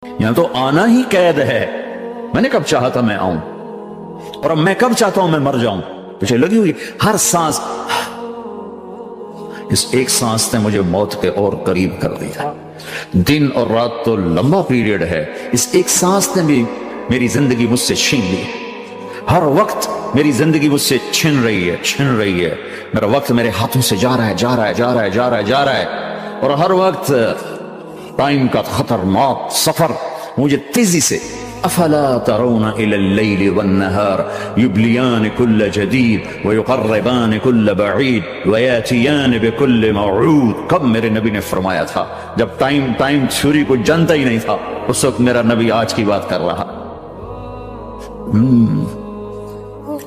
یہاں تو آنا ہی قید ہے. میں نے کب چاہا تھا میں آؤں، اور اب میں کب چاہتا ہوں میں مر جاؤں. پیچھے لگی ہوئی ہر سانس، اس ایک سانس نے مجھے موت کے اور قریب کر دیا. دن اور رات تو لمبا پیریڈ ہے، اس ایک سانس نے بھی میری زندگی مجھ سے چھین لی. ہر وقت میری زندگی مجھ سے چھن رہی ہے. میرا وقت میرے ہاتھوں سے جا رہا ہے. اور ہر وقت ٹائم کا خطرناک سفر مجھے تیزی سے. افلا ترون الى الليل والنهار يبليان كل جديد ويقربان كل بعيد وياتيان بكل موعود. کب میرے نبی نے فرمایا تھا جب ٹائم چھری کو جانتا ہی نہیں تھا، اس وقت میرا نبی آج کی بات کر رہا.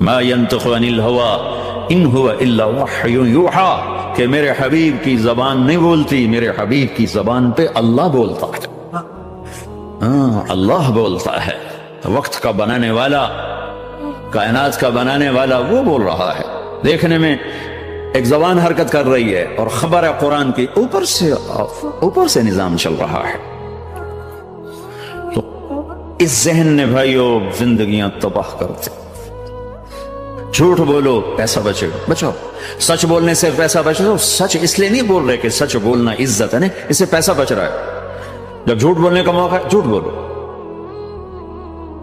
ما ينطق عن الهوى ان هو الا وحي يوحى، کہ میرے حبیب کی زبان نہیں بولتی، میرے حبیب کی زبان پہ اللہ بولتا ہے. اللہ بولتا ہے. وقت کا بنانے والا، کائنات کا بنانے والا وہ بول رہا ہے. دیکھنے میں ایک زبان حرکت کر رہی ہے اور خبر ہے قرآن کی اوپر سے نظام چل رہا ہے. تو اس ذہن نے بھائیو زندگیاں تباہ کرتے. جھوٹ بولو پیسہ بچاؤ. سچ بولنے سے پیسہ بچاؤ. سچ اس لیے نہیں بول رہے کہ سچ بولنا عزت ہے، نہیں، اس سے پیسہ بچ رہا ہے. جب جھوٹ بولنے کا موقع ہے جھوٹ بولو،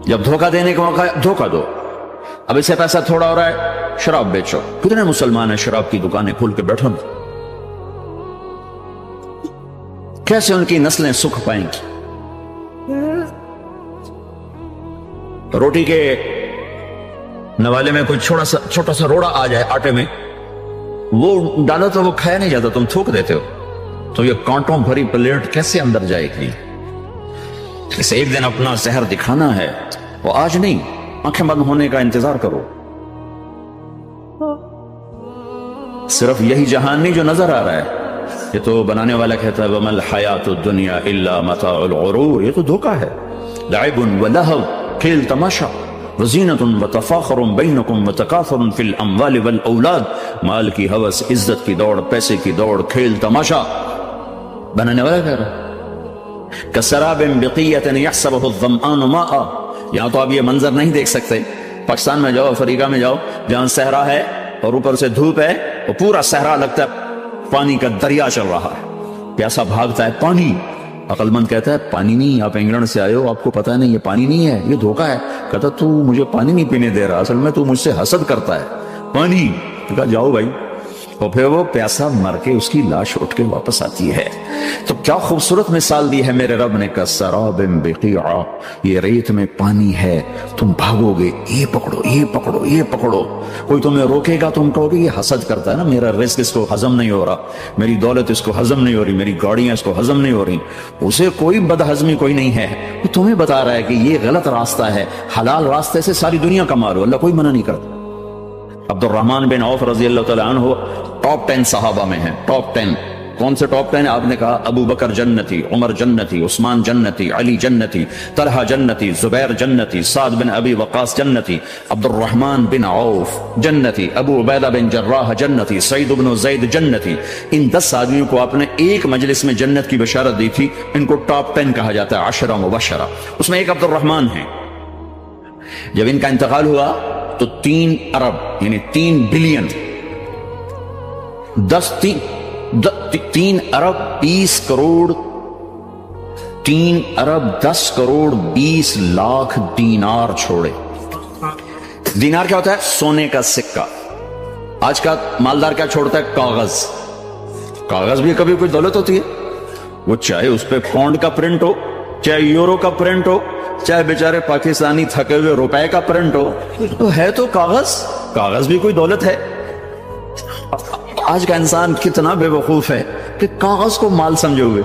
جب دھوکہ دینے کا موقع ہے دھوکہ دو. اب اس سے پیسہ تھوڑا ہو رہا ہے، شراب بیچو. کتنے مسلمان ہیں شراب کی دکانیں کھول کے بیٹھو. کیسے ان کی نسلیں سکھ پائیں گی؟ روٹی کے نوالے میں کوئی چھوٹا سا روڑا آ جائے آٹے میں، وہ ڈالو تو وہ کھایا نہیں جاتا، تم تھوک دیتے ہو. تو یہ کانٹوں بھری پلیٹ کیسے اندر جائے گی؟ اسے ایک دن اپنا زہر دکھانا ہے، وہ آج نہیں، آنکھیں بند ہونے کا انتظار کرو. صرف یہی جہان نہیں جو نظر آ رہا ہے. یہ تو بنانے والا کہتا ہے وَمَا الْحَيَاةُ الدُّنْيَا إِلَّا مَتَاعُ الْغُرُورِ. یہ تو دھوکہ ہے. لَعِبٌ وَلَهْوٌ، کھیل تماشا، وَزِينَةٌ وَتَفَاخُرٌ بَيْنَكُمْ وَتَكَاثُرٌ فِي الْأَمْوَالِ وَالْأَوْلَادِ. مال کی ہوس، عزت کی دوڑ، پیسے کی دوڑ، کھیل تماشا. بنانے والا کہہ رہا کسراب بقیۃ یحسبہ الظمآن ماء. یہاں تو آپ یہ منظر نہیں دیکھ سکتے. پاکستان میں جاؤ، افریقہ میں جاؤ، جہاں صحرا ہے اور اوپر سے دھوپ ہے، اور پورا صحرا لگتا ہے پانی کا دریا چل رہا ہے، پیاسا بھاگتا ہے پانی. عقل مند کہتا ہے پانی نہیں، آپ انگلینڈ سے آئے ہو، آپ کو پتا نہیں یہ پانی نہیں ہے، یہ دھوکہ ہے. کہتا تو مجھے پانی نہیں پینے دے رہا، اصل میں تو مجھ سے حسد کرتا ہے. پانی. کہا جاؤ بھائی. اور پھر وہ پیاسا مر کے اس کی لاش اٹھ کے واپس آتی ہے. تو کیا خوبصورت مثال دی ہے میرے رب نے. کسراب بقیع، یہ ریت میں پانی ہے، تم بھاگو گے، یہ پکڑو یہ پکڑو یہ پکڑو. کوئی تمہیں روکے گا، تم کہو گے یہ حسد کرتا ہے نا، میرا رزق اس کو ہضم نہیں ہو رہا، میری دولت اس کو ہضم نہیں ہو رہی، میری گاڑیاں اس کو ہضم نہیں ہو رہی. اسے کوئی بد ہضمی کوئی نہیں ہے، وہ تمہیں بتا رہا ہے کہ یہ غلط راستہ ہے، حلال راستے سے ساری دنیا کما لو، اللہ کوئی منع نہیں کرتا. عبد الرحمن بن عوف رضی اللہ تعالیٰ عنہ ٹاپ 10 صحابہ میں ہیں. ٹاپ 10 کون سے ٹاپ 10 آپ نے کہا؟ ابو بکر جنتی، عمر جنتی، عثمان جنتی، علی جنتی، طلحہ جنتی، زبیر جنتی، سعد بن ابی وقاص جنتی، عبد الرحمن بن عوف جنتی، ابو عبیدہ بن جراح جنتی، سعید بن زید جنتی. ان 10 آدمیوں کو آپ نے ایک مجلس میں جنت کی بشارت دی تھی. ان کو ٹاپ 10 کہا جاتا ہے، 10 مبشرہ. اس میں ایک عبد الرحمن ہے. جب ان کا انتقال ہوا تو 3 ارب یعنی 3 بلین 3 ارب 20 کروڑ 3 ارب 10 کروڑ 20 لاکھ دینار چھوڑے. دینار کیا ہوتا ہے؟ سونے کا سکہ. آج کا مالدار کیا چھوڑتا ہے؟ کاغذ. کاغذ بھی کبھی کوئی دولت ہوتی ہے. وہ چاہے اس پہ پاؤنڈ کا پرنٹ ہو، چاہے یورو کا پرنٹ ہو، چاہے بیچارے پاکستانی تھکے ہوئے روپے کا پرنٹ ہو، تو ہے تو کاغذ. کاغذ بھی کوئی دولت ہے. آج کا انسان کتنا بے وقوف ہے کہ کاغذ کو مال سمجھے ہوئے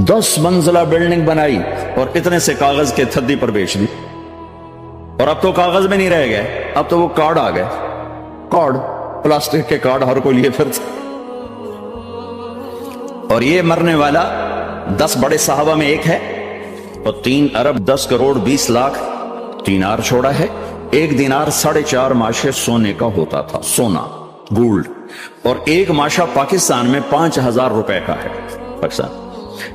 10 منزلہ بلڈنگ بنائی اور اتنے سے کاغذ کے تھدی پر بیچ دی. اور اب تو کاغذ میں نہیں رہ گئے، اب تو وہ کارڈ آ گئے. کارڈ، پلاسٹک کے کارڈ ہر کوئی لیے پھرتا. اور یہ مرنے والا 10 بڑے صحابہ میں ایک ہے، اور 3 ارب 10 کروڑ 20 لاکھ دینار چھوڑا ہے. ایک دینار 4.5 ماشے سونے کا ہوتا تھا، سونا، گولڈ. اور ایک ماشا پاکستان میں 5000 روپے کا ہے. پاکستان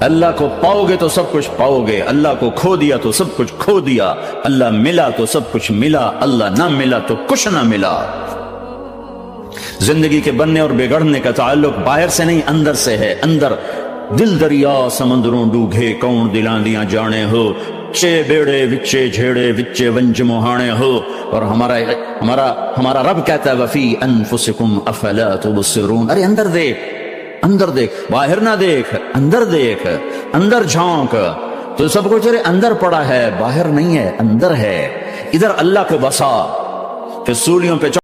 اللہ کو پاؤ گے تو سب کچھ پاؤ گے، اللہ کو کھو دیا تو سب کچھ کھو دیا، اللہ ملا تو سب کچھ ملا، اللہ نہ ملا تو کچھ نہ ملا۔ زندگی کے بننے اور بگڑنے کا تعلق باہر سے نہیں اندر سے ہے۔ اندر دل دریا سمندروں ڈوگے کون دلاں دیاں جانے ہو، چے بیڑے وچے جھیڑے وچے ونج مہانے ہو، اور ہمارا رب کہتا ہے وفی انفسکم افلا تبصرون، ارے اندر دیکھ، اندر دیکھ، باہر نہ دیکھ، اندر دیکھ، اندر جھانک، تو سب کچھ ارے اندر پڑا ہے، باہر نہیں ہے، اندر ہے۔ ادھر اللہ کو بسا، پھر سولیوں پہ